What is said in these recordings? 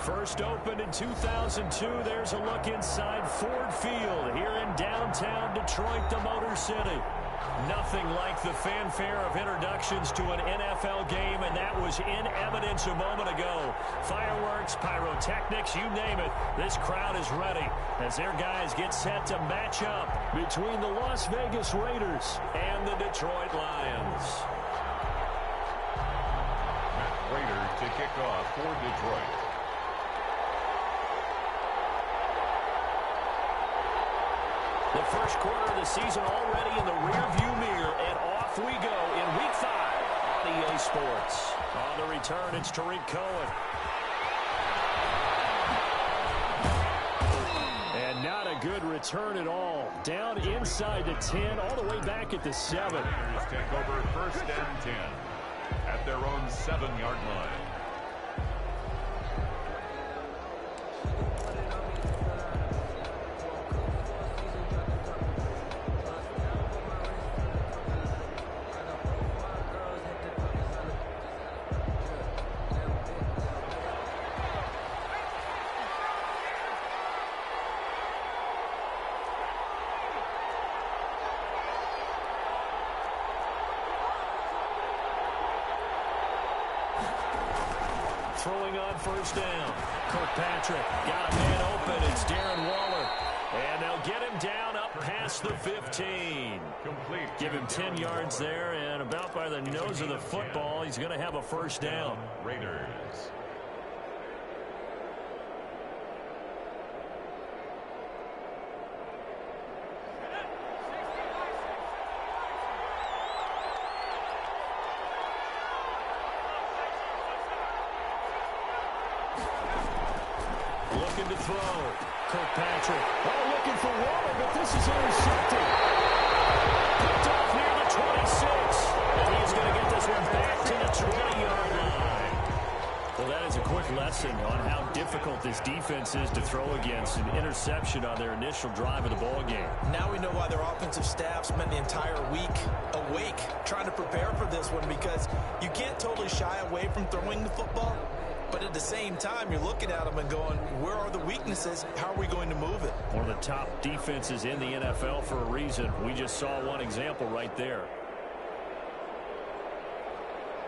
First opened in 2002. There's a look inside Ford Field here in downtown Detroit, the Motor City. Nothing like the fanfare of introductions to an NFL game, and that was in evidence a moment ago. Fireworks, pyrotechnics, you name it. This crowd is ready as their guys get set to match up between the Las Vegas Raiders and the Detroit Lions. Raiders to kick off for Detroit. The first quarter of the season already in the rearview mirror, and off we go in Week 5 on EA Sports. On the return, it's Tariq Cohen. And not a good return at all. Down inside the 10, all the way back at the 7. Raiders take over first and 10 at their own 7-yard line. Throwing on first down. Kirkpatrick got a man open. It's Darren Waller. And they'll get him down up past the 15. Complete. Give him 10 yards there, and about by the nose of the football, he's going to have a first down. Raiders. Looking to throw. Kirkpatrick. Oh, looking for Waller, but this is intercepted. Picked off near the 26. And he's going to get this one back to the 20-yard line. Well, that is a quick lesson on how difficult this defense is to throw against. An interception on their initial drive of the ball game. Now we know why their offensive staff spent the entire week awake trying to prepare for this one, because you can't totally shy away from throwing the football. But at the same time, you're looking at them and going, where are the weaknesses? How are we going to move it? One of the top defenses in the NFL for a reason. We just saw one example right there.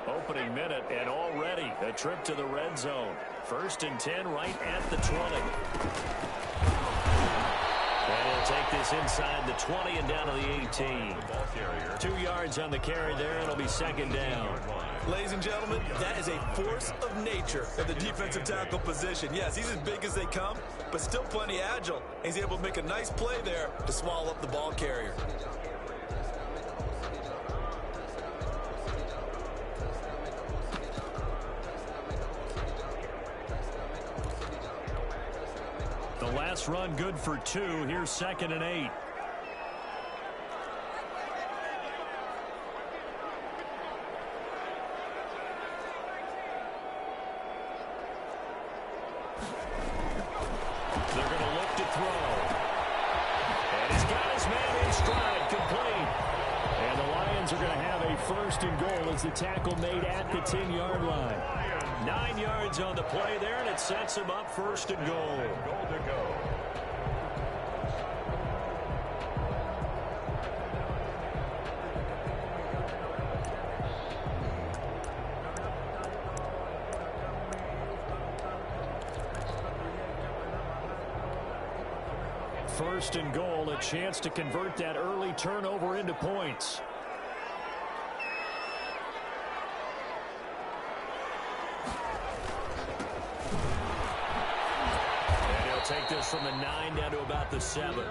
Opening minute, and already a trip to the red zone. First and 10 right at the 20. And he'll take this inside the 20 and down to the 18. 2 yards on the carry there, and it'll be second down. Ladies and gentlemen, that is a force of nature at the defensive tackle position. Yes, he's as big as they come, but still plenty agile. He's able to make a nice play there to swallow up the ball carrier. The last run good for 2. Here's second and 8. They're going to look to throw. And he's got his man in stride, complete. And the Lions are going to have a first and goal as the tackle made at the 10-yard line. 9 yards on the play there, and it sets him up first and goal. Goal to go. First and goal, a chance to convert that early turnover into points. And he'll take this from the 9 down to about the 7.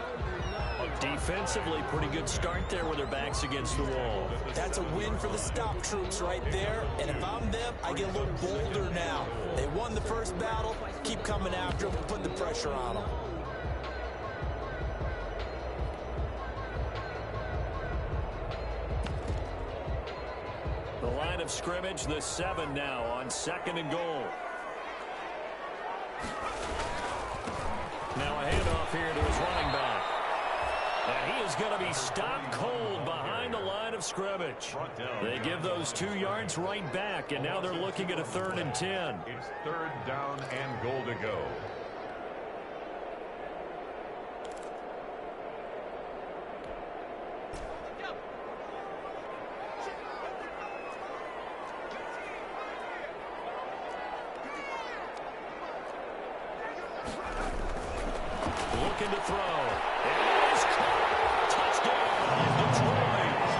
Defensively, pretty good start there with their backs against the wall. That's a win for the stop troops right there. And if I'm them, I get a little bolder now. They won the first battle. Keep coming after them, put the pressure on them. The line of scrimmage, the 7 now on second and goal. Now a handoff here to his running back. And he is going to be stopped cold behind the line of scrimmage. They give those 2 yards right back, and now they're looking at a 3rd and 10. It's 3rd down and goal to go. Looking to throw. It is caught. Touchdown, Detroit.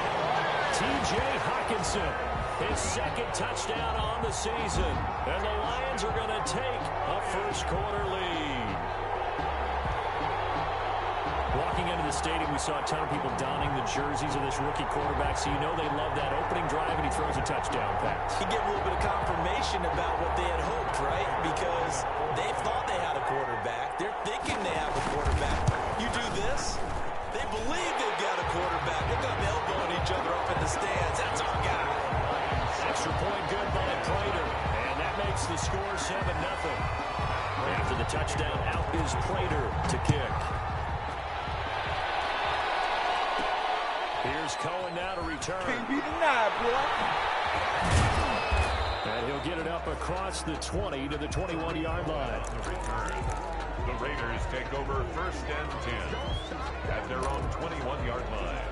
T.J. Hawkinson, his 2nd touchdown on the season. And the Lions are going to take a first-quarter lead. Walking into the stadium, we saw a ton of people donning the jerseys of this rookie quarterback, so you know they love that opening drive, and he throws a touchdown pass. You get a little bit of confirmation about what they had hoped, right? Because they thought they had a quarterback. They're thinking they have a quarterback. You do this, they believe they've got a quarterback. They're going to be elbowing each other up in the stands. That's our guy. Extra point good by Prater, and that makes the score 7-0. After the touchdown, out is Prater to kick. Here's Cohen now to return. Can't be denied, boy. And he'll get it up across the 20 to the 21-yard line. The Raiders take over 1st and 10 at their own 21-yard line.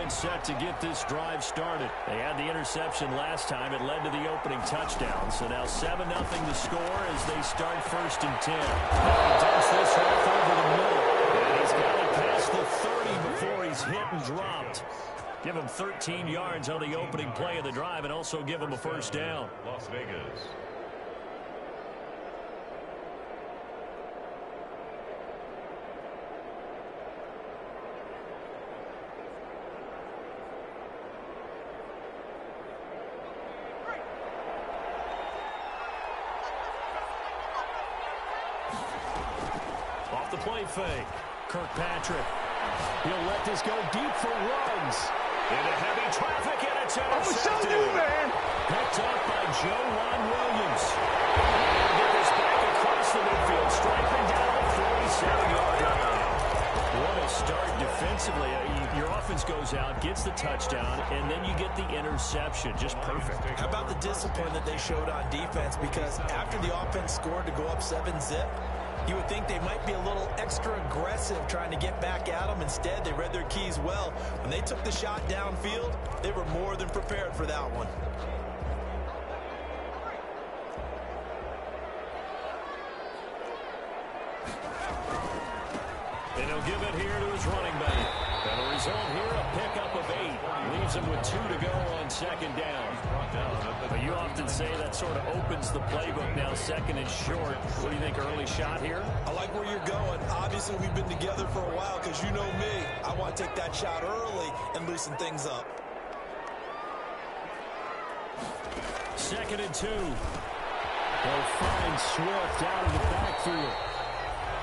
Set to get this drive started. They had the interception last time. It led to the opening touchdown. So now 7-0 the score as they start 1st and 10. He dumps this right over the middle. And he's got it past the 30 before he's hit and dropped. Give him 13 yards on the opening play of the drive and also give him a first down. Las Vegas. Play fake. Kirkpatrick. He'll let this go deep for Ruggs. Into heavy traffic, and it's intercepted. Picked up by Joe Williams. And he'll get this back across the midfield, striking down the 47-yard line. What a start defensively. Your offense goes out, gets the touchdown, and then you get the interception. Just perfect. How about the discipline that they showed on defense? Because after the offense scored to go up 7-zip, you would think they might be a little extra aggressive trying to get back at them. Instead, they read their keys well. When they took the shot downfield, they were more than prepared for that one. And he'll give it here to his running back. And the result here, a pickup of 8. Leaves him with 2 to go on 2nd down. But you often say that sort of opens the playbook now, 2nd and short. What do you think, early shot here? I like where you're going. Obviously, we've been together for a while because you know me. I want to take that shot early and loosen things up. 2nd and 2. They'll find Swift out of the backfield.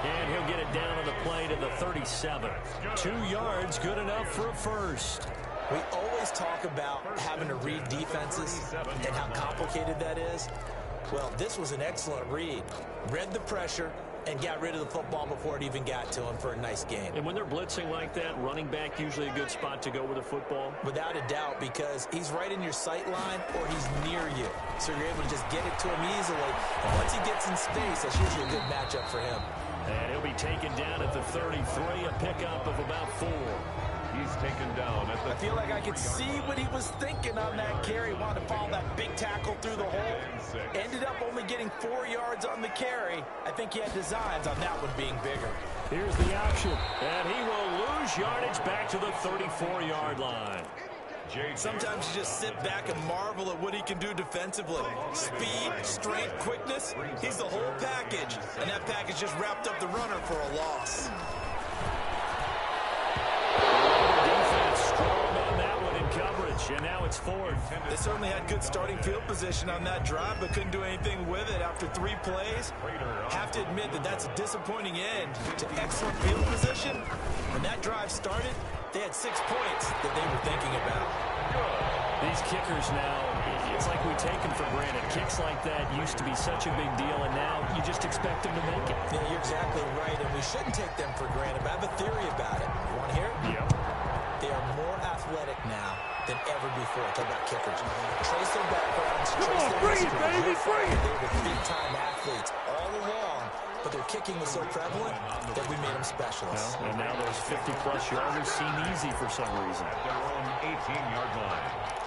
And he'll get it down on the play to the 37. 2 yards, good enough for a first. We always talk about having to read defenses and how complicated that is. Well, this was an excellent read. Read the pressure and got rid of the football before it even got to him for a nice game. And when they're blitzing like that, running back usually a good spot to go with the football? Without a doubt, because he's right in your sight line or he's near you. So you're able to just get it to him easily. And once he gets in space, that's usually a good matchup for him. And he'll be taken down at the 33, a pickup of about 4. He's taken down at the... I feel like I could see what he was thinking on that carry. Wanted to follow that big tackle through the hole. Ended up only getting 4 yards on the carry. I think he had designs on that one being bigger. Here's the option. And he will lose yardage back to the 34-yard line. Sometimes you just sit back and marvel at what he can do defensively. Speed, strength, quickness, he's the whole package. And that package just wrapped up the runner for a loss. Defense strong on that one in coverage. And now it's it's fourth. They certainly had good starting field position on that drive, but couldn't do anything with it after 3 plays. Have to admit that that's a disappointing end to excellent field position. When that drive started, they had 6 points that they were thinking about. These kickers now, it's like we take them for granted. Kicks like that used to be such a big deal, and now you just expect them to make it. Yeah, you're exactly right, and we shouldn't take them for granted. But I have a theory about it. You want to hear it? Yep. They are more athletic now than ever before. Talk about kickers. Trace their backgrounds, trace their history. They were big-time athletes all along, but their kicking was so prevalent that we made them specialists. Well, and now those 50-plus yarders seem easy for some reason. At their own 18-yard line.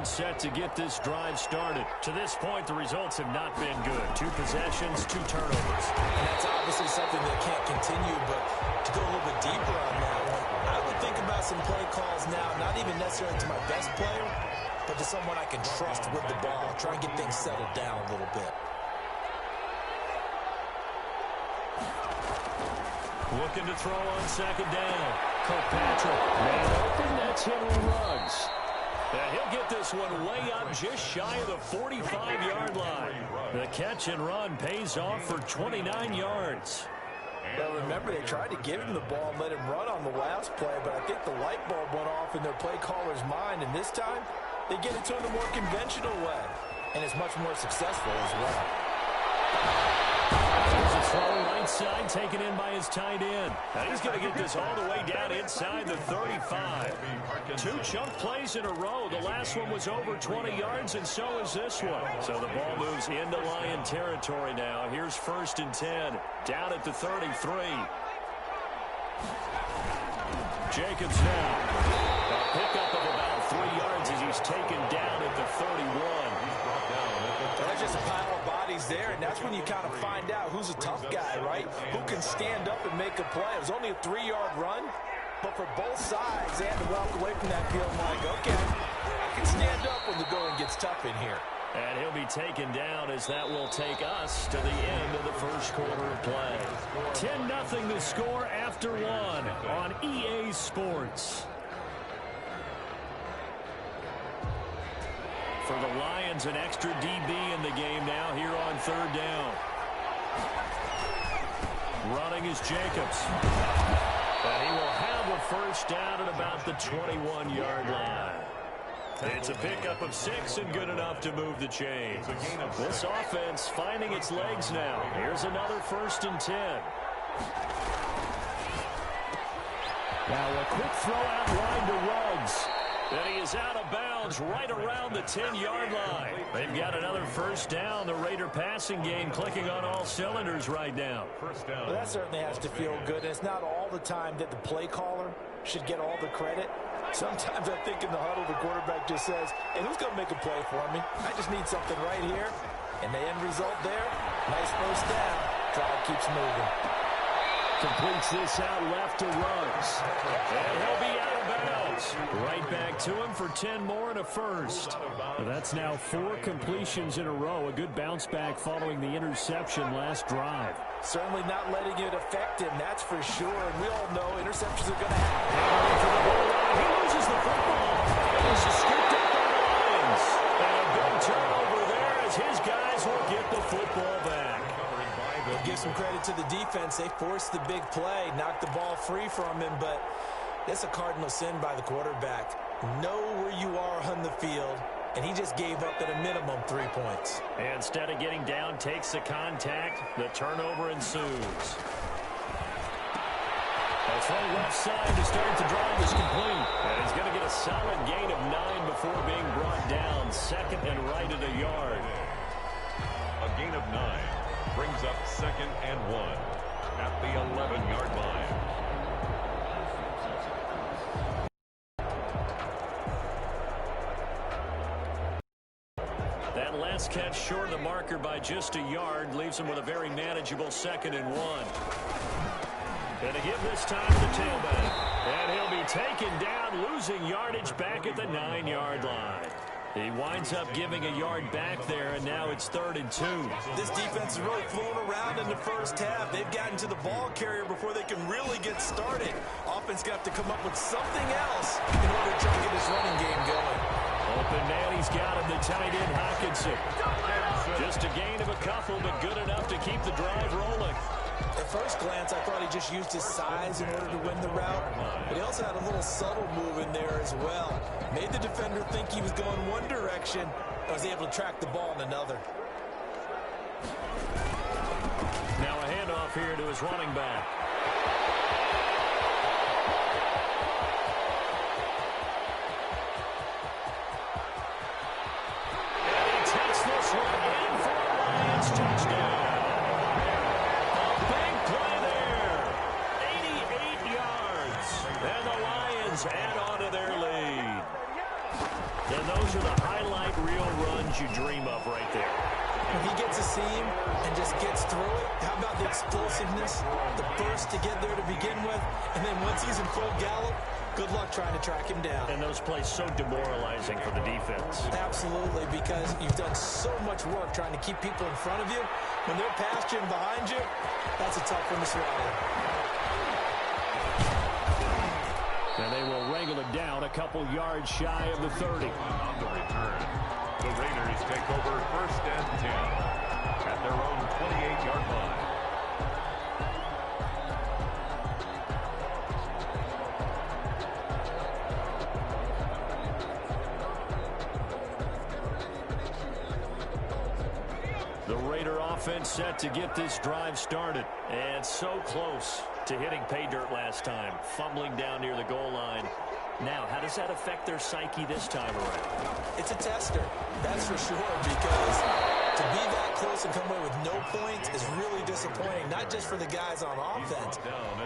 Set to get this drive started. To this point, the results have not been good. 2 possessions, 2 turnovers. And that's obviously something that can't continue, but to go a little bit deeper on that one, I would think about some play calls now, not even necessarily to my best player, but to someone I can trust with the ball, try and get things settled down a little bit. Looking to throw on second down. Kirkpatrick, man open, that's Henry Ruggs. He'll get this one way up just shy of the 45-yard line. The catch and run pays off for 29 yards. Well, remember, they tried to give him the ball and let him run on the last play, but I think the light bulb went off in their play caller's mind, and this time they get it to him the more conventional way, and it's much more successful as well. There's a throw right side taken in by his tight end. Now he's going to get this all the way down inside the 35. 2 chunk plays in a row. The last one was over 20 yards, and so is this one. So the ball moves into Lion territory now. Here's 1st and 10, down at the 33. Jacobs now. A pickup of about 3 yards as he's taken down at the 31. There's just a pile of bodies there, and that's when you kind of find out who's a tough guy, right? Who can stand up and make a play. It was only a 3-yard run, but for both sides, they had to walk away from that field like, okay, I can stand up when the going gets tough in here. And he'll be taken down as that will take us to the end of the first quarter of play. 10-0 the score after 1 on EA Sports. For the Lions, an extra DB in the game now here on 3rd down. Running is Jacobs. And he will have a first down at about the 21-yard line. It's a pickup of 6 and good enough to move the chains. This offense finding its legs now. Here's another 1st and 10. Now a quick throw out wide to Ruggs. And he is out of bounds right around the 10-yard line. They've got another first down. The Raider passing game clicking on all cylinders right now. Well, that certainly has to feel good. And it's not all the time that the play caller should get all the credit. Sometimes I think in the huddle, the quarterback just says, hey, who's going to make a play for me? I just need something right here. And the end result there, nice first down. Drive keeps moving. Completes this out left to Ruggs. And he'll be out of bounds. Right back to him for 10 more and a first. That's now 4 completions in a row. A good bounce back following the interception last drive. Certainly not letting it affect him, that's for sure. And we all know interceptions are going to happen. He loses the football. This is scooped up by the Lions. And a big turnover there as his guys will get the football back. Give some credit to the defense. They forced the big play, knocked the ball free from him, but it's a cardinal sin by the quarterback. Know where you are on the field, and he just gave up at a minimum 3 points. And instead of getting down, takes the contact. The turnover ensues. A throw left side to start the drive is complete. And he's going to get a solid gain of 9 before being brought down. 2nd and right at a yard. A gain of 9 brings up 2nd and 1 at the 11-yard line. last catch short of the marker by just a yard. Leaves him with a very manageable 2nd and 1. And to give this time to the tailback. And he'll be taken down, losing yardage back at the 9-yard line. He winds up giving a yard back there, and now it's 3rd and 2. This defense is really fooling around in the first half. They've gotten to the ball carrier before they can really get started. Offense got to come up with something else in order to try to get this running game going. Open man, he's got him, the tight end, Hockenson. Just a gain of a couple, but good enough to keep the drive rolling. At first glance, I thought he just used his size in order to win the route, but he also had a little subtle move in there as well. Made the defender think he was going one direction, and was able to track the ball in another. Now a handoff here to his running back. And he takes this one in for a Lions touchdown. Add on to their lead. And those are the highlight reel runs you dream of right there. When he gets a seam and just gets through it, how about the explosiveness, the burst to get there to begin with, and then once he's in full gallop, good luck trying to track him down. And those plays so demoralizing for the defense. Absolutely, because you've done so much work trying to keep people in front of you. When they're past you and behind you, that's a tough one to swallow. And they will wrangle it down a couple yards shy of the 30. On the return, the Raiders take over 1st and 10 at their own 28-yard line. The Raider offense set to get this drive started. And so close to hitting pay dirt last time. Fumbling down near the goal line. Now, how does that affect their psyche this time around? It's a tester, that's for sure, because to be that close and come away with no points is really disappointing, not just for the guys on offense,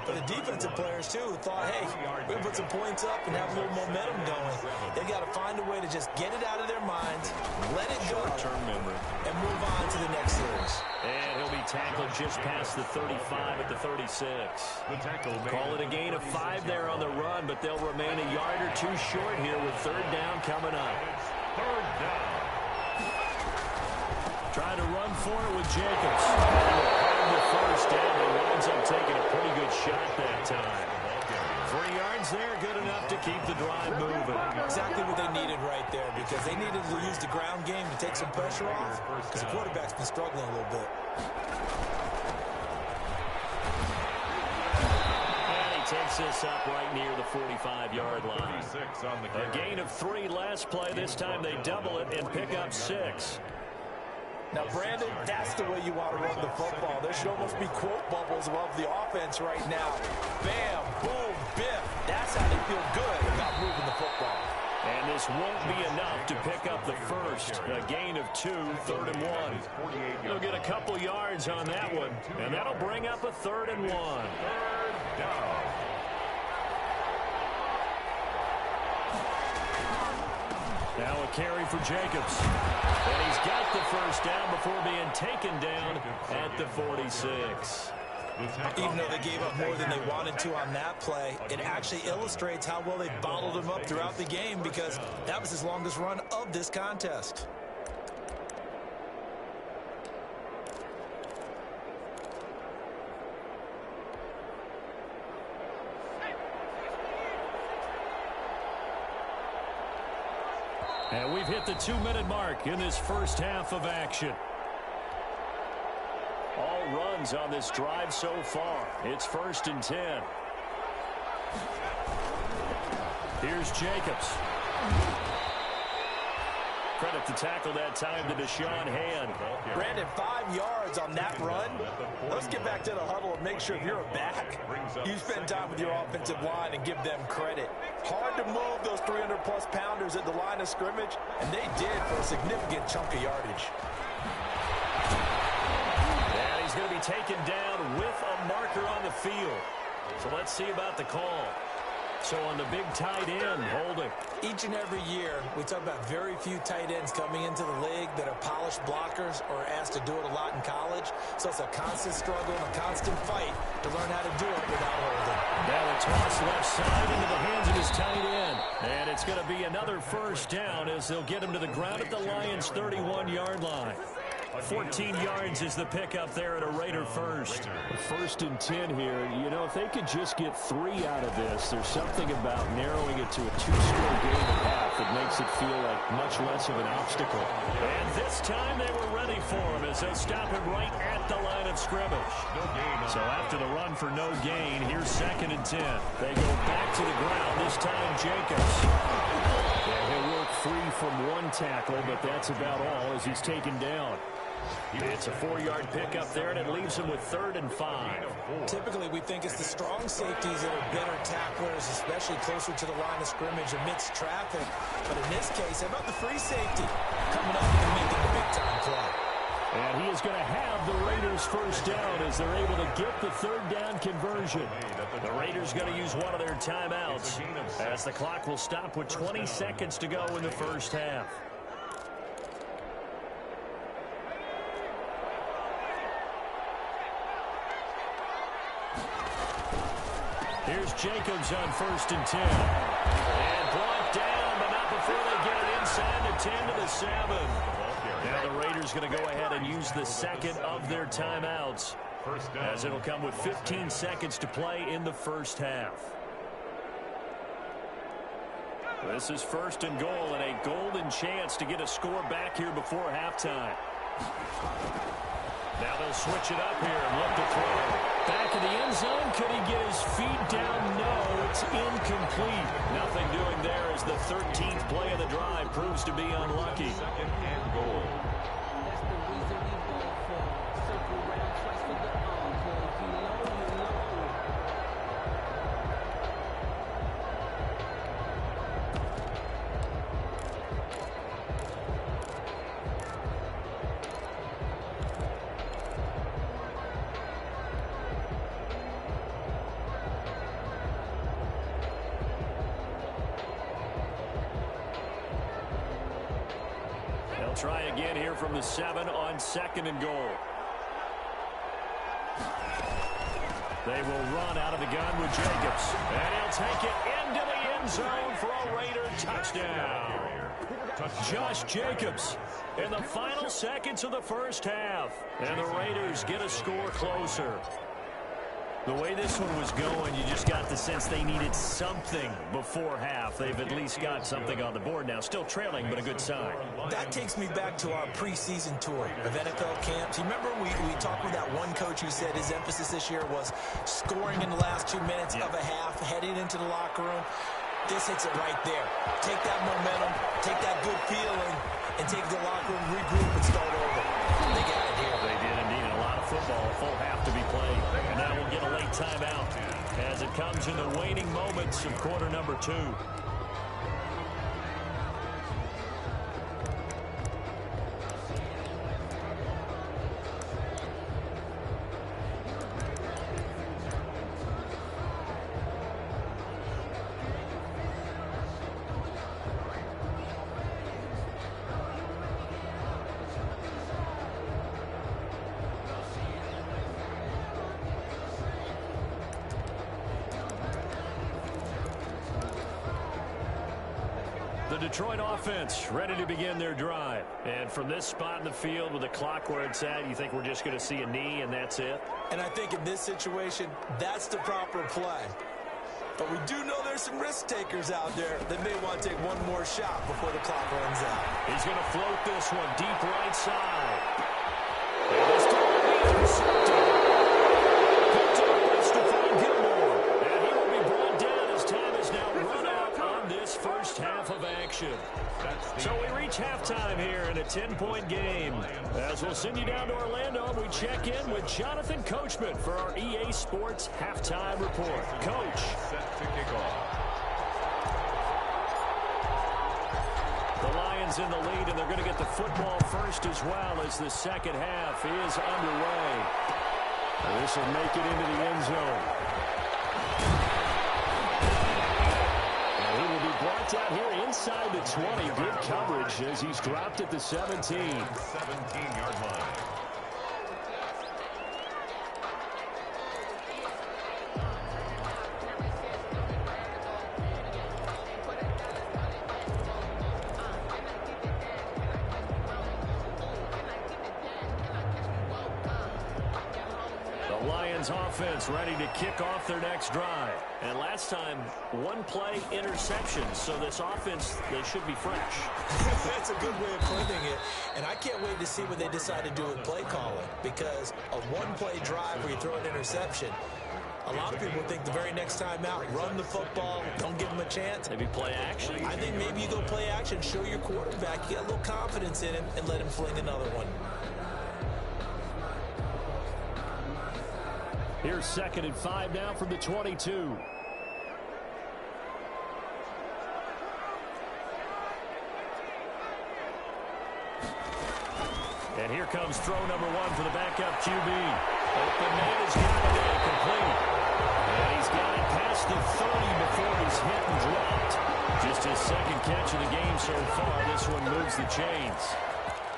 but the defensive players, too, who thought, hey, we're going to put some points up and have a little momentum going. They've got to find a way to just get it out of their minds, let it go, Short-term memory, and move on to the next series. And he'll be tackled just past the 35 at the 36. Call it a gain of 5 there on the run, but they'll remain a yard or two short here with 3rd down coming up. 3rd down. Trying to run for it with Jacobs. The 1st down, but winds up taking a pretty good shot that time. 3 yards there, good enough to keep the drive moving. Exactly what they needed right there, because they needed to use the ground game to take some pressure off, because the quarterback's been struggling a little bit. And he takes this up right near the 45-yard line. A gain of 3 last play. This time they double it and pick up 6. Now, Brandon, that's the way you want to run the football. There should almost be quote bubbles above the offense right now. Bam, boom, biff. That's how they feel good about moving the football. And this won't be enough to pick up the first. A gain of 2, 3rd and 1. They'll get a couple yards on that one, and that'll bring up a 3rd and 1. 3rd down. Now a carry for Jacobs. And he's got the 1st down before being taken down at the 46. Even though they gave up more than they wanted to on that play, it actually illustrates how well they bottled him up throughout the game, because that was his longest run of this contest. And we've hit the 2-minute mark in this first half of action. All runs on this drive so far. It's 1st and 10. Here's Jacobs. Credit the tackle that time to Deshaun Hand. Brandon, 5 yards on that run. Let's get back to the huddle and make sure if you're a back, you spend time with your offensive line and give them credit. Hard to move those 300-plus pounders at the line of scrimmage, and they did for a significant chunk of yardage. And he's going to be taken down with a marker on the field. So let's see about the call. So on the big tight end, holding. Each and every year, we talk about very few tight ends coming into the league that are polished blockers or asked to do it a lot in college. So it's a constant struggle and a constant fight to learn how to do it without holding. Now a toss left side into the hands of his tight end. And it's going to be another first down as they'll get him to the ground at the Lions' 31-yard line. 14 yards is the pickup there at a Raider first. First and 10 here. You know, if they could just get 3 out of this, there's something about narrowing it to a 2-score game and a half that makes it feel like much less of an obstacle. And this time they were ready for him as they stop him right at the line of scrimmage. So after the run for no gain, here's 2nd and 10. They go back to the ground, this time Jacobs. Yeah, he'll work free from one tackle, but that's about all as he's taken down. It's a 4-yard pickup there, and it leaves him with 3rd and 5. Typically, we think it's the strong safeties that are better tacklers, especially closer to the line of scrimmage amidst traffic. But in this case, how about the free safety coming up and making the big-time play? And he is going to have the Raiders first down as they're able to get the 3rd down conversion. The Raiders going to use one of their timeouts as the clock will stop with 20 seconds to go in the first half. Here's Jacobs on 1st and 10. And brought down, but not before they get it inside the 10 to the 7. Now the Raiders going to go ahead and use the 2nd of their timeouts, as it'll come with 15 seconds to play in the first half. This is 1st and goal, and a golden chance to get a score back here before halftime. Now they'll switch it up here and look to throw. Back in the end zone. Could he get his feet down? No, it's incomplete. Nothing doing there as the 13th play of the drive proves to be unlucky. 2nd and goal. That's the reason we go for circle round twice for the encore. If you know, you know. Try again here from the 7 on 2nd and goal. They will run out of the gun with Jacobs. And he'll take it into the end zone for a Raider touchdown. Josh Jacobs in the final seconds of the first half. And the Raiders get a score closer. The way this one was going, you just got the sense they needed something before half. They've at least got something on the board now. Still trailing, but a good sign. That takes me back to our preseason tour of NFL camps. You remember we talked with that one coach who said his emphasis this year was scoring in the last 2 minutes of a half, heading into the locker room. This hits it right there. Take that momentum, take that good feeling, and take the locker room, regroup, and start over. They got it here. They did indeed. A lot of football, a full half to be played. And now we'll get a late timeout as it comes in the waning moments of quarter number 2. The Detroit offense ready to begin their drive. And from this spot in the field with the clock where it's at, you think we're just going to see a knee and that's it? And I think in this situation, that's the proper play. But we do know there's some risk takers out there that may want to take one more shot before the clock runs out. He's going to float this one deep right side. And this time will be intercepted. Picked up by Stephon Gilmore. And he will be brought down as time is now run out on this first half of action. So we reach halftime here in a 10-point game. As we'll send you down to Orlando, we check in with Jonathan Coachman for our EA Sports Halftime Report. Coach. Set to kick off. The Lions in the lead, and they're going to get the football first as well as the second half is underway. This will make it into the end zone. brought down here inside the 20. Good coverage as he's dropped at the 17. 17-yard line. Offense ready to kick off their next drive. And last time, one play interception. So this offense, they should be fresh. That's a good way of putting it. And I can't wait to see what they decide to do with play calling. Because a one-play drive where you throw an interception, a lot of people think the very next time out, run the football, don't give them a chance. Maybe play action. I think maybe you go play action, show your quarterback, you got a little confidence in him, and let him fling another one. Here's 2nd and 5 now from the 22. And here comes throw number 1 for the backup QB. Open man has got it incomplete. And he's got it past the 30 before he's hit and dropped. Just his second catch of the game so far. This one moves the chains.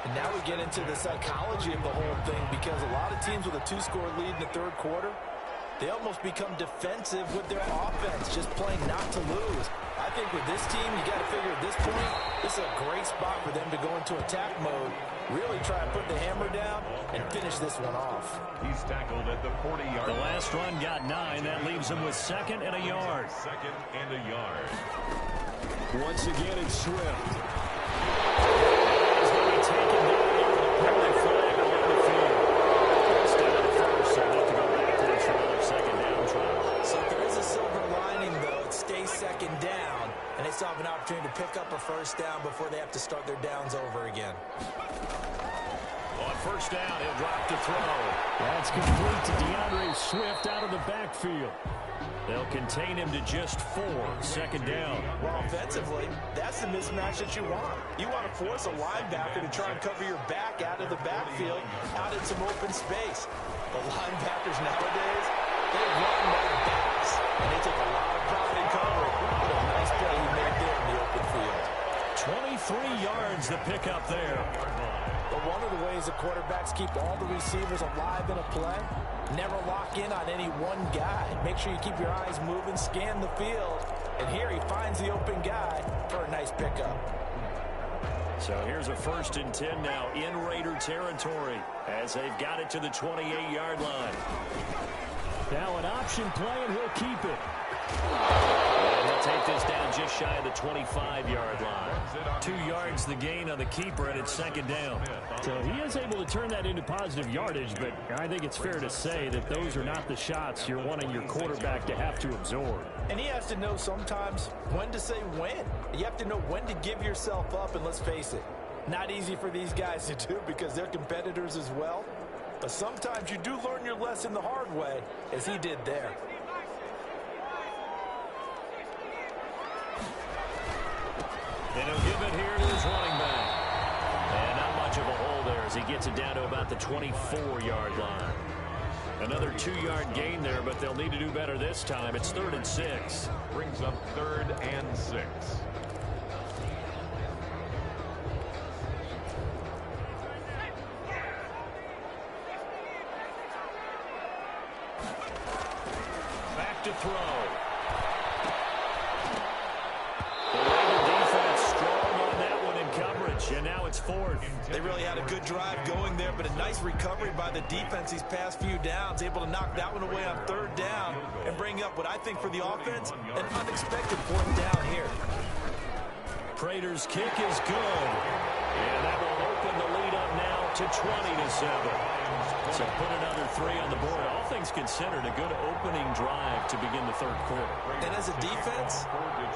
And now we get into the psychology of the whole thing, because a lot of teams with a 2-score lead in the third quarter, they almost become defensive with their offense, just playing not to lose. I think with this team, you got to figure at this point, this is a great spot for them to go into attack mode, really try to put the hammer down and finish this one off. He's tackled at the 40-yard line. The last run got 9. That leaves him with 2nd and a yard. 2nd and a yard. Once again, it's Swift. He's going to be taken down there with a penalty flag along the field. Instead of the first, so they'll have to go backwards for another 2nd down try. So if there is a silver lining, though, it stays 2nd down, and they still have an opportunity to pick up a 1st down before they have to start their downs over again. On 1st down, he'll drop to throw. That's complete to DeAndre Swift out of the backfield. They'll contain him to just 4. 2nd down. Well, offensively, that's the mismatch that you want. You want to force a linebacker to try and cover your back out of the backfield, out in some open space. The linebackers nowadays, they run like backs, and they take a lot of pride in covering. What a nice play he made there in the open field. 23 yards to pick up there. But one of the ways the quarterbacks keep all the receivers alive in a play, never lock in on any one guy. Make sure you keep your eyes moving, scan the field. And here he finds the open guy for a nice pickup. So here's a 1st and 10 now in Raider territory as they've got it to the 28-yard line. Now an option play, and he'll keep it. And he'll take this down just shy of the 25-yard line. 2 yards the gain on the keeper, and it's 2nd down. So he is able to turn that into positive yardage, but I think it's fair to say that those are not the shots you're wanting your quarterback to have to absorb. And he has to know sometimes when to say when. You have to know when to give yourself up, and let's face it, not easy for these guys to do because they're competitors as well. But sometimes you do learn your lesson the hard way, as he did there. And he'll give it here to his running back. And not much of a hole there as he gets it down to about the 24-yard line. Another 2-yard gain there, but they'll need to do better this time. It's 3rd and 6. Brings up 3rd and 6. Back to throw. The Raider defense strong on that one in coverage, and now it's 4th. They really had a good drive going there, but a nice recovery by the defense these past few downs, able to knock that one away on 3rd down and bring up what I think for the offense, an unexpected 4th down here. Prater's kick is good, and that will open the lead up now to 20-7. So put another 3 on the board. All things considered, a good opening drive to begin the 3rd quarter. And as a defense,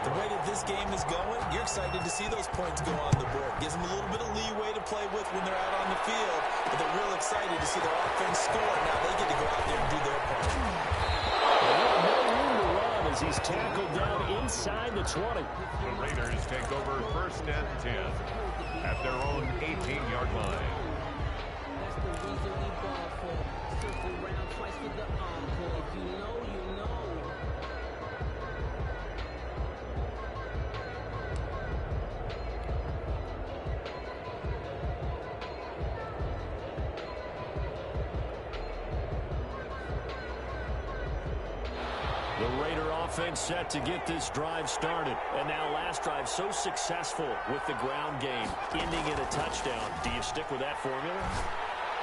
the way that this game is going, you're excited to see those points go on the board. Gives them a little bit of leeway to play with when they're out on the field, but they're real excited to see their offense score. Now they get to go out there and do their part. No room to run as he's tackled down inside the 20. The Raiders take over 1st and 10 at their own 18-yard line. That's the reason we ball for. Circle round twice with the encore. If you know, you know. The Raider offense set to get this drive started. And now last drive so successful with the ground game, ending in a touchdown. Do you stick with that formula?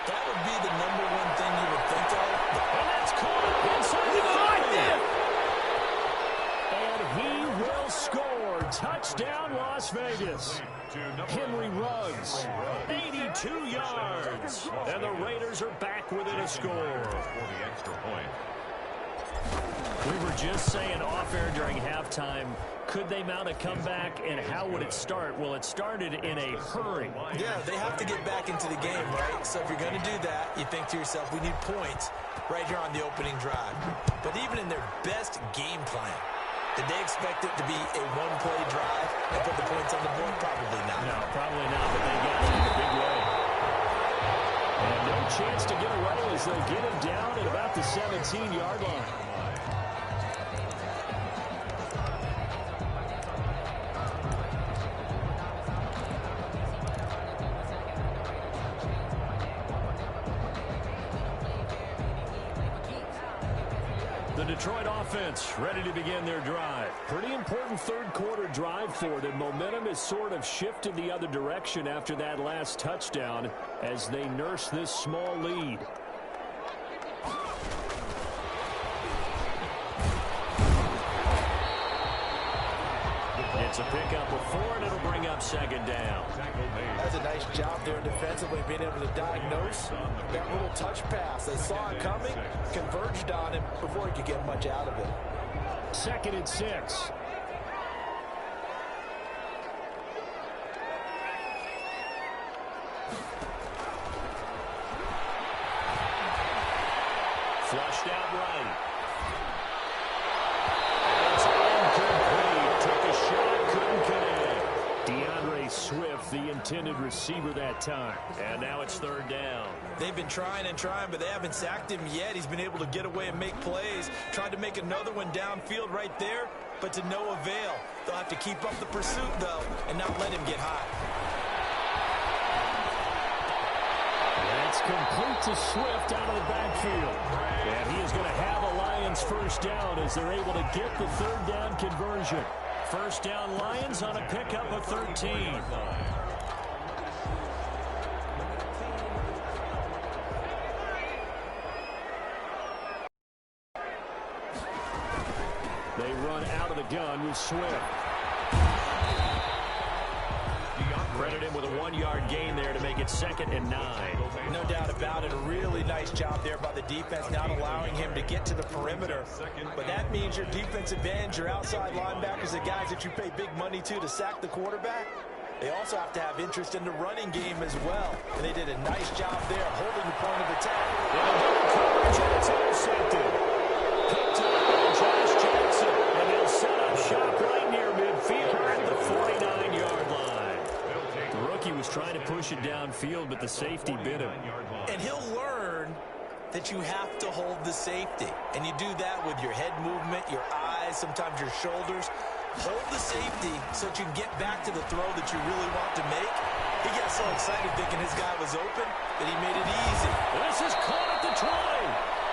That would be the number one thing you would think of. And that's caught inside the 5. And he will score. Touchdown, Las Vegas. Henry Ruggs, 82 yards. And the Raiders are back within a score. For the extra point. We were just saying off-air during halftime, could they mount a comeback, and how would it start? Well, it started in a hurry. Yeah, they have to get back into the game, right? So if you're going to do that, you think to yourself, we need points right here on the opening drive. But even in their best game plan, did they expect it to be a one-play drive and put the points on the board? Probably not. No, probably not, but they got it in a big way. And no chance to get away as they'll get him down at about the 17-yard line. The Detroit offense ready to begin their drive. Pretty important third-quarter drive for them. Momentum has sort of shifted the other direction after that last touchdown as they nurse this small lead. It's a pickup of 4, and it'll bring up second down. That's a nice job there defensively, being able to diagnose that little touch pass. They saw it coming, converged on him before he could get much out of it. 2nd and 6. Flushed out right. It's incomplete. Took a shot, couldn't connect. DeAndre Swift, the intended receiver that time. And now it's 3rd down. They've been trying and trying, but they haven't sacked him yet. He's been able to get away and make plays. Tried to make another one downfield right there, but to no avail. They'll have to keep up the pursuit, though, and not let him get hot. That's complete to Swift out of the backfield. And he is going to have a Lions first down as they're able to get the 3rd down conversion. First down Lions on a pickup of 13. They run out of the gun with Swift. Credit him with a 1-yard gain there to make it 2nd and 9. No doubt about it. A really nice job there by the defense, not allowing him to get to the perimeter. But that means your defensive ends, your outside linebackers, the guys that you pay big money to sack the quarterback, they also have to have interest in the running game as well. And they did a nice job there holding the point of attack. And it's intercepted. Picked up by Josh Jackson. And they'll set up shop right near midfield at the 49-yard line. The rookie was trying to push it downfield, but the safety bit him. And he'll learn that you have to hold the safety. And you do that with your head movement, your eyes, sometimes your shoulders. Hold the safety so that you can get back to the throw that you really want to make. He got so excited thinking his guy was open that he made it easy. This is caught at the 20.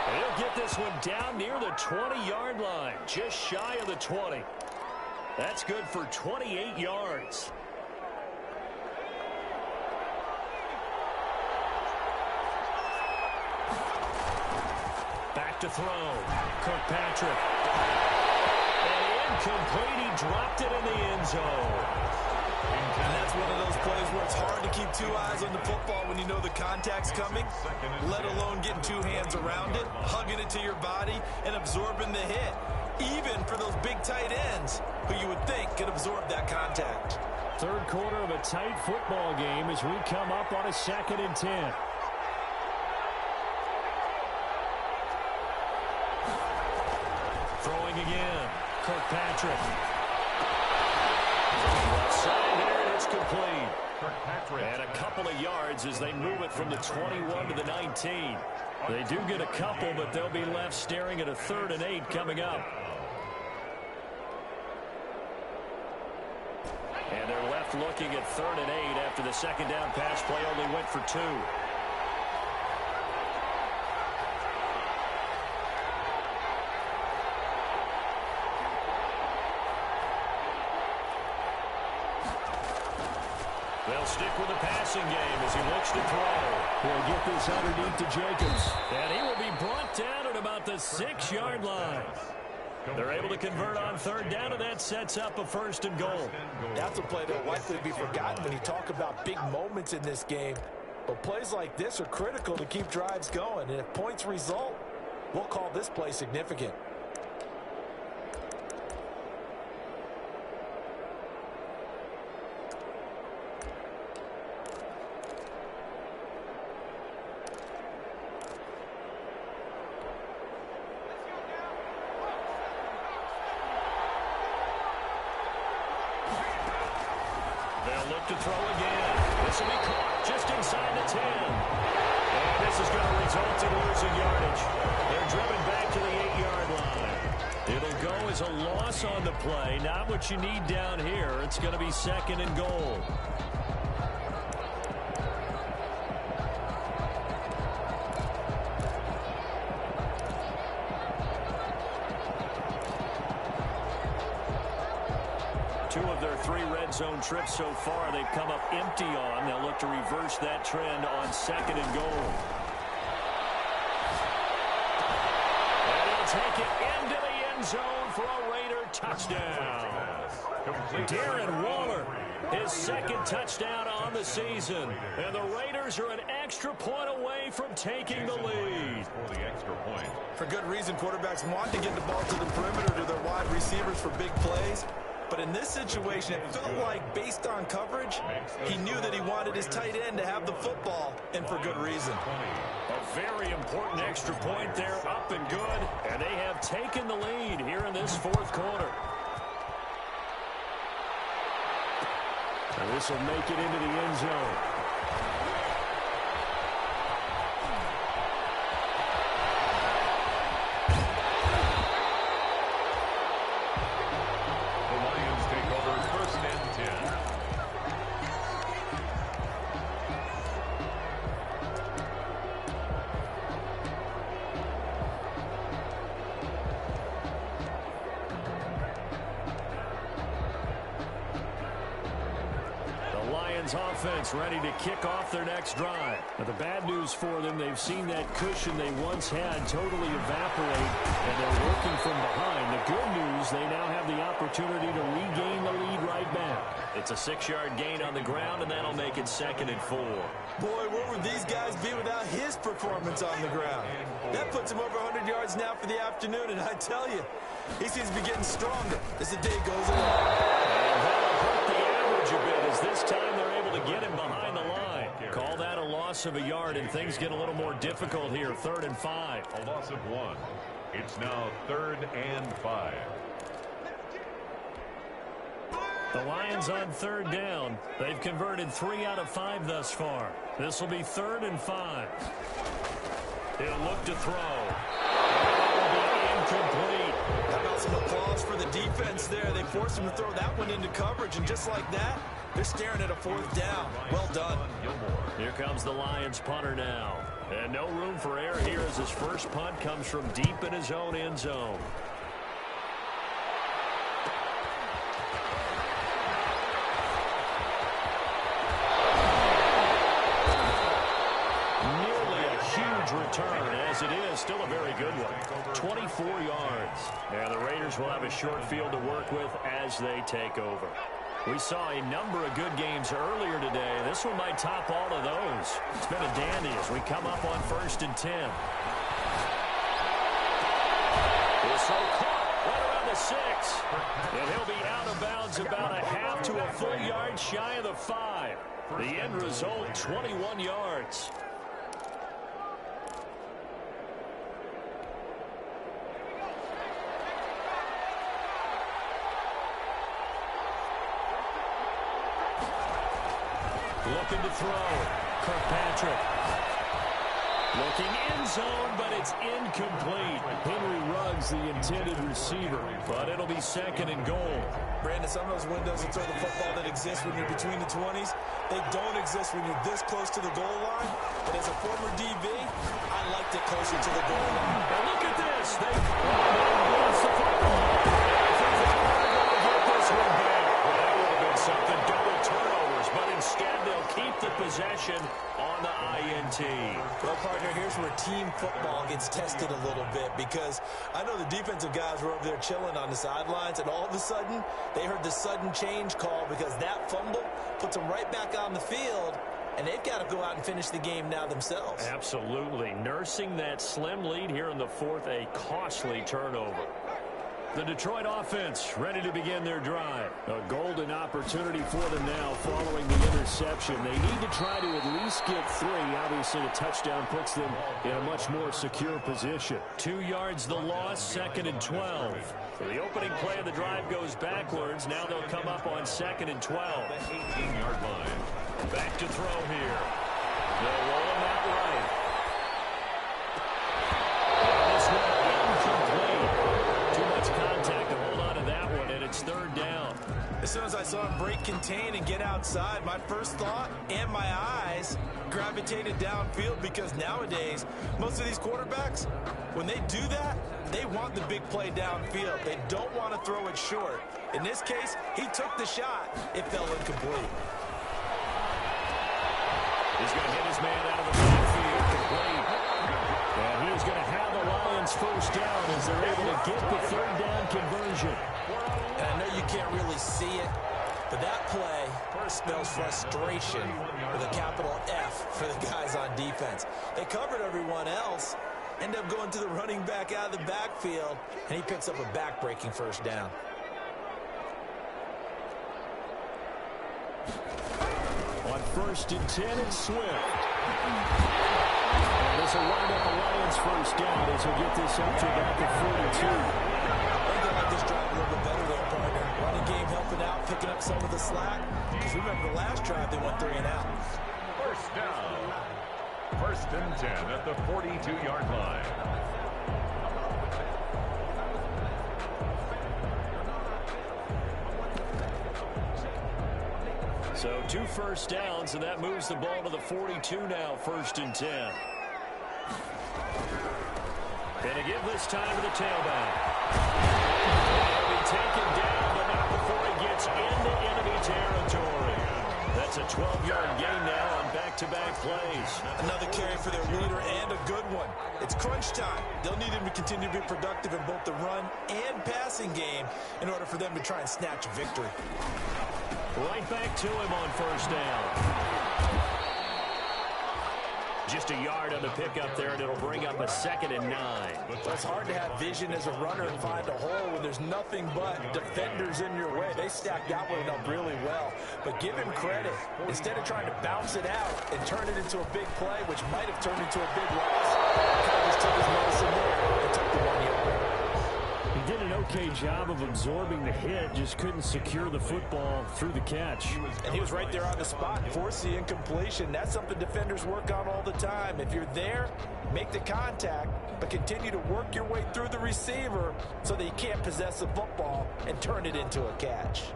And he'll get this one down near the 20-yard line, just shy of the 20. That's good for 28 yards. Back to throw. Kirkpatrick. And incomplete. He dropped it in the end zone. And that's one of those plays where it's hard to keep 2 eyes on the football when you know the contact's coming, let alone getting 2 hands around it, hugging it to your body, and absorbing the hit. Even for those big tight ends who you would think could absorb that contact. 3rd quarter of a tight football game as we come up on a 2nd and 10. Throwing again. Kirkpatrick. Left side here, and it's complete. And a couple of yards as they move it from the 21 to the 19. They do get a couple, but they'll be left staring at a 3rd and 8 coming up. And they're left looking at 3rd and 8 after the 2nd down pass play only went for 2. They'll stick with the passing game as he looks to throw. He'll get this underneath to Jacobs. And he will be brought down at about the 6-yard line. They're able to convert on third down, and that sets up a 1st and goal. That's a play that will likely be forgotten when you talk about big moments in this game. But plays like this are critical to keep drives going. And if points result, we'll call this play significant. Look to throw again. This will be caught just inside the 10. And this is going to result in losing yardage. They're driven back to the 8-yard line. It'll go as a loss on the play. Not what you need down here. It's going to be 2nd and goal. Two of their 3 red zone trips so far, they've come up empty on. They'll look to reverse that trend on 2nd and goal. And he'll take it into the end zone for a Raider touchdown. Darren Waller, his 2nd touchdown on the season. And the Raiders are an extra point away from taking the lead. For the extra point. For good reason, quarterbacks want to get the ball to the perimeter to their wide receivers for big plays. But in this situation, it felt like, based on coverage, he knew that he wanted his tight end to have the football, and for good reason. A very important extra point there, up and good. And they have taken the lead here in this 4th quarter. And this will make it into the end zone. Offense ready to kick off their next drive. Now, the bad news for them, they've seen that cushion they once had totally evaporate, and they're working from behind. The good news, they now have the opportunity to regain the lead right back. It's a 6-yard gain on the ground, and that'll make it 2nd and 4. Boy, where would these guys be without his performance on the ground? That puts him over 100 yards now for the afternoon, and I tell you, he seems to be getting stronger as the day goes along. And that'll hurt the average a bit as this time they're able to get him behind the line. Call that a loss of a yard, and things get a little more difficult here. 3rd and 5. A loss of 1. It's now 3rd and 5. The Lions on 3rd down. They've converted 3 out of 5 thus far. This will be 3rd and 5. He'll look to throw. It'll be incomplete. How about some applause for the defense there? They forced him to throw that one into coverage, and just like that, they're staring at a 4th down. Well done. Here comes the Lions punter now. And no room for error here as his first punt comes from deep in his own end zone. Return, as it is still a very good one. 24 yards. And the Raiders will have a short field to work with as they take over. We saw a number of good games earlier today. This one might top all of those. It's been a dandy as we come up on 1st and 10. This will caught right around the 6. And he'll be out of bounds about a half to a full yard shy of the 5. The end result, 21 yards. Looking to throw. Kirkpatrick. Looking in zone, but it's incomplete. Henry Ruggs, the intended receiver. But it'll be 2nd and goal. Brandon, some of those windows to throw the football that exist when you're between the 20s, they don't exist when you're this close to the goal line. But as a former DB, I liked it closer to the goal line. And look at this. They lost the football. I think they're going to get this one back. Well, that would have been something. Double turnovers, but Instead, they'll keep the possession on the INT. Well, partner, here's where team football gets tested a little bit, because I know the defensive guys were over there chilling on the sidelines, and all of a sudden, they heard the sudden change call because that fumble puts them right back on the field, and they've got to go out and finish the game now themselves. Absolutely. Nursing that slim lead here in the fourth, a costly turnover. The Detroit offense ready to begin their drive. A golden opportunity for them now following the interception. They need to try to at least get 3. Obviously, a touchdown puts them in a much more secure position. 2 yards the loss, 2nd and 12. So the opening play of the drive goes backwards. Now they'll come up on 2nd and 12. 18-yard line. Back to throw here. They'll roll him out right. And this one incomplete. Too much contact to hold on to that one, and it's 3rd down. As soon as I saw him break contain and get outside, my first thought and my eyes gravitated downfield, because nowadays, most of these quarterbacks, when they do that, they want the big play downfield. They don't want to throw it short. In this case, he took the shot. It fell incomplete. He's going to hit his man out of the backfield, complete. And he's going to have the Lions first down as they're able to get the 3rd down conversion. And I know you can't really see it, but that play spells frustration with a capital F for the guys on defense. They covered everyone else, end up going to the running back out of the backfield, and he picks up a back-breaking first down. On 1st and 10, it's Swift. This will wind up the Lions first down as he'll get this up to about the 42. I think I like this drive a little bit better there, partner. Running game helping out, picking up some of the slack. Because remember, the last drive they went 3 and out. First down. 1st and 10 at the 42-yard line. So 2 first downs, and that moves the ball to the 42 now, 1st and 10. Going to give this time to the tailback. He'll be taken down, but not before he gets into enemy territory. That's a 12-yard gain now on back-to-back plays. Another carry for their leader, and a good one. It's crunch time. They'll need him to continue to be productive in both the run and passing game in order for them to try and snatch a victory. Right back to him on 1st down. Just a yard on the pickup there, and it'll bring up a 2nd and 9. Well, it's hard to have vision as a runner and find a hole when there's nothing but defenders in your way. They stacked that one up really well. But give him credit. Instead of trying to bounce it out and turn it into a big play, which might have turned into a big loss, he kind of just took his medicine there and took the 1 yard. He did an okay job of absorbing the hit, just couldn't secure the football through the catch. And he was right there on the spot, force the incompletion. That's something defenders work on all the time. If you're there, make the contact, but continue to work your way through the receiver so that you can't possess the football and turn it into a catch.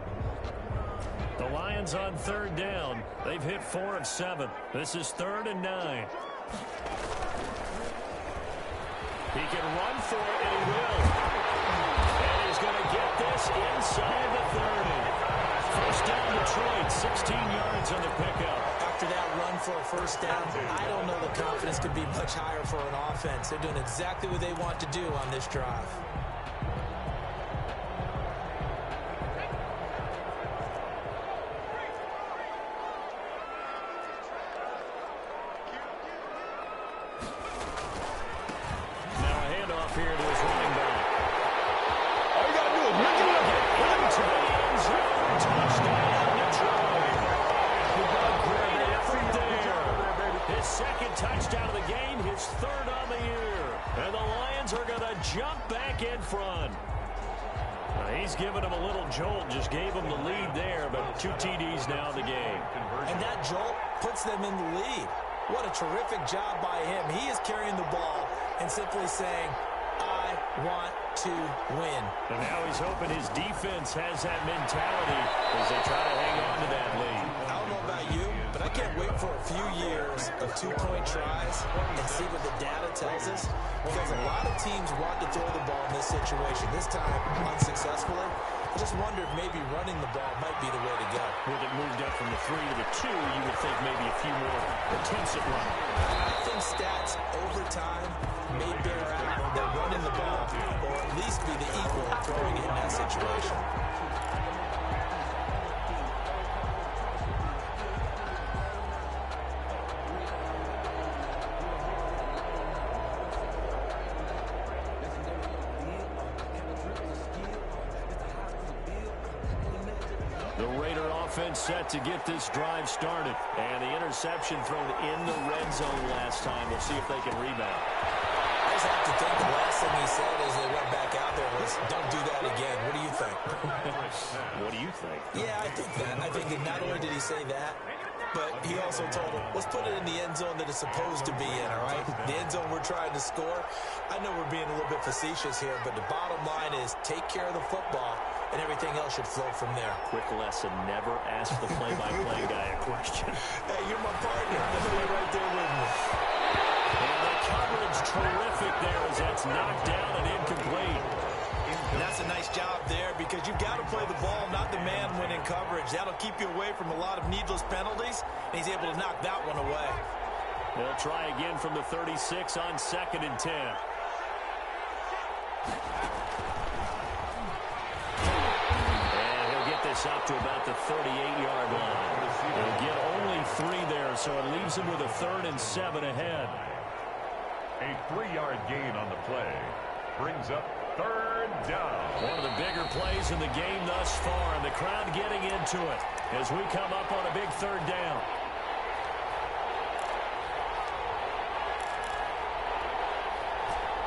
The Lions on 3rd down. They've hit 4 of 7. This is 3rd and 9. He can run for it, and he will. And he's going to get this inside the 30. First down Detroit, 16 yards on the pickup. After that run for a first down, I don't know the confidence could be much higher for an offense. They're doing exactly what they want to do on this drive. Now a handoff here to his running back. All you got to do is look it up. Into the end zone. Touchdown, Detroit. Great effort there. His 2nd touchdown of the game, his 3rd on the year. And the Lions are going to jump back in front. He's giving them a little jolt, just gave them the lead there, but 2 TDs now in the game. And that jolt puts them in the lead. What a terrific job by him. He is carrying the ball and simply saying, I want to win. And now he's hoping his defense has that mentality as they try to hang on to that lead. I don't know about you, but I can't wait for a few years of 2-point tries and see what the data tells us. Because a lot of teams want to throw the ball in this situation, this time unsuccessfully. I just wonder if maybe running the ball might be the way to go. With it moved up from the 3 to the 2, you would think maybe a few more attempts at running. I think stats over time may bear out that running the ball or at least be the equal of throwing it in that situation. The Raider offense set to get this drive started. And the interception thrown in the red zone last time. We'll see if they can rebound. I just have to think the last thing he said as they went back out there was, don't do that again. What do you think? What do you think? Yeah, I think that. I think that not only did he say that, but he also told him, let's put it in the end zone that it's supposed to be in, all right? The end zone we're trying to score. I know we're being a little bit facetious here, but the bottom line is take care of the football, and everything else should flow from there. Quick lesson, never ask the play-by-play guy a question. Hey, you're my partner. I know you're right there with me. And the coverage terrific there as that's knocked down and incomplete. And that's a nice job there because you've got to play the ball, not the man when in coverage. That'll keep you away from a lot of needless penalties, and he's able to knock that one away. They'll try again from the 36 on 2nd and 10. And he'll get this up to about the 38-yard line. He'll get only 3 there, so it leaves him with a 3rd and 7 ahead. A 3-yard gain on the play brings up 3rd down. One of the bigger plays in the game thus far, and the crowd getting into it as we come up on a big 3rd down.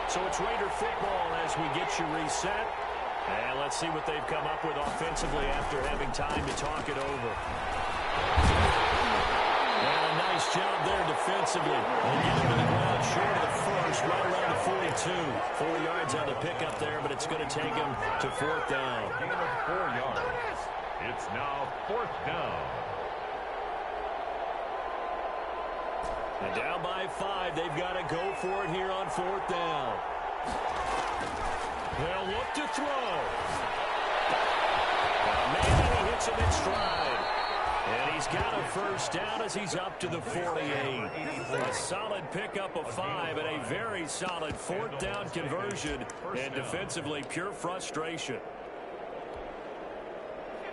So it's Raider football as we get you reset. And let's see what they've come up with offensively after having time to talk it over. And a nice job there defensively. They'll get him to the ground short of the first, right around the 42. 4 yards on the pickup there, but it's going to take him to 4th down. Gain of 4 yards. It's now 4th down. And down by 5, they've got to go for it here on 4th down. They'll look to throw. Maybe he hits him in stride. And he's got a 1st down as he's up to the 48. A solid pickup of 5 and a very solid 4th down conversion. And defensively, pure frustration.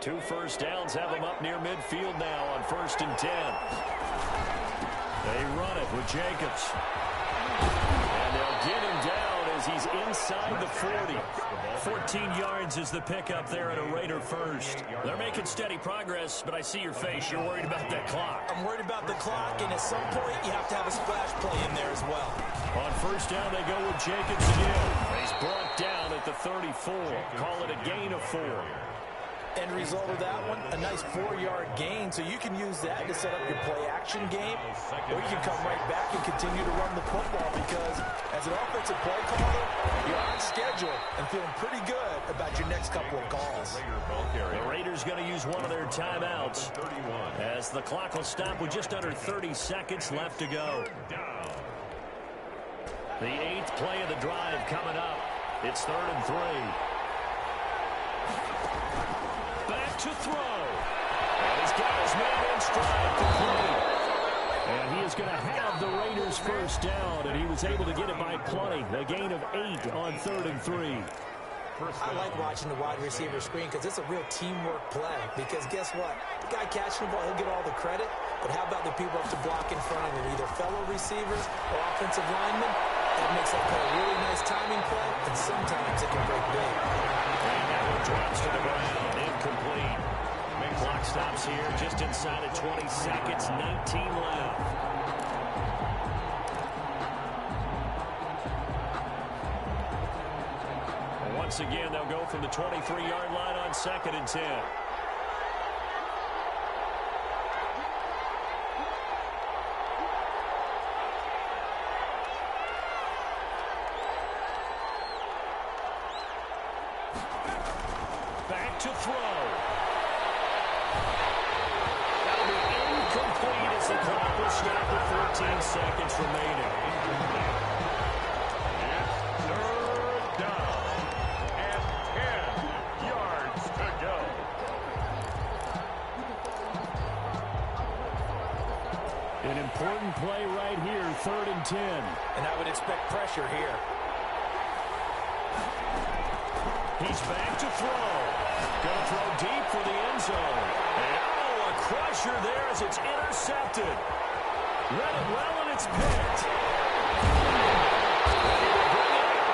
2 1st downs have him up near midfield now on 1st and 10. They run it with Jacobs. And they'll get him down as he's inside the 40. 14 yards is the pickup there at a Raider 1st. They're making steady progress, but I see your face. You're worried about that clock. I'm worried about the clock, and at some point, you have to have a splash play in there as well. On 1st down, they go with Jacobs again. He's brought down at the 34. Call it a gain of 4. End result of that one, a nice 4-yard gain, so you can use that to set up your play-action game, or you can come right back and continue to run the football because as an offensive play caller, you're on schedule and feeling pretty good about your next couple of calls. The Raiders going to use one of their timeouts as the clock will stop with just under 30 seconds left to go. The 8th play of the drive coming up. It's 3rd and 3. Back to throw. And he's got his man in stride complete. And he is going to have the Raiders 1st down, and he was able to get it by plenty. A gain of 8 on 3rd and 3. I like watching the wide receiver screen because it's a real teamwork play. Because guess what? The guy catching the ball, he'll get all the credit. But how about the people up to block in front of him, either fellow receivers or offensive linemen? That makes that play a really nice timing play, and sometimes it can break big. And that one drops to the ground, incomplete. Clock stops here just inside of 20 seconds, 19 left. Once again, they'll go from the 23-yard line on 2nd and 10. Back to throw. That'll be incomplete as the clock will stop with 14 seconds remaining. It's 3rd down and 10 yards to Running play right here, 3rd and 10. And I would expect pressure here. He's back to throw. Going to throw deep for the end zone. And a crusher there as it's intercepted. Read it well, and it's picked.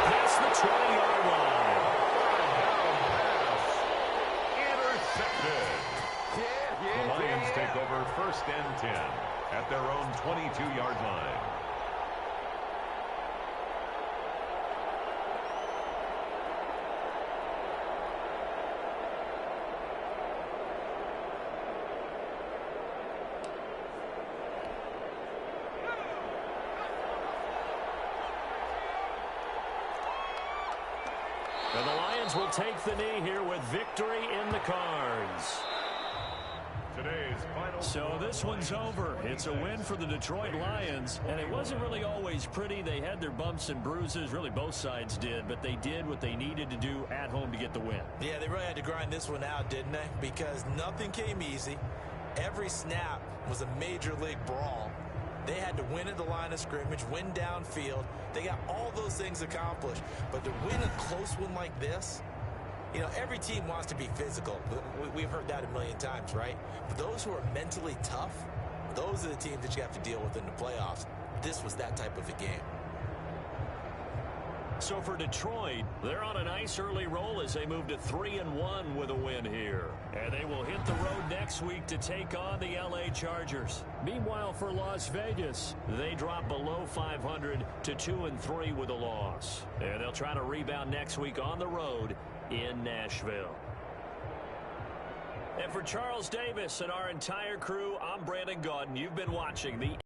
Past the 20-yard line. Intercepted. The Lions take over 1st and 10 at their own 22-yard line. And the Lions will take the knee here with victory in the cards. Today's final. So this one's over. It's a win for the Detroit Lions, and it wasn't really always pretty. They had their bumps and bruises. Really, both sides did, but they did what they needed to do at home to get the win. Yeah, they really had to grind this one out, didn't they? Because nothing came easy. Every snap was a major league brawl. They had to win at the line of scrimmage, win downfield. They got all those things accomplished. But to win a close one like this, you know, every team wants to be physical. We've heard that a million times, right? But those who are mentally tough, those are the teams that you have to deal with in the playoffs. This was that type of a game. So for Detroit, they're on a nice early roll as they move to 3-1 with a win here. And they will hit the road next week to take on the LA Chargers. Meanwhile, for Las Vegas, they drop below 500 to 2-3 with a loss. And they'll try to rebound next week on the road in Nashville. And for Charles Davis and our entire crew, I'm Brandon Gaudin. You've been watching the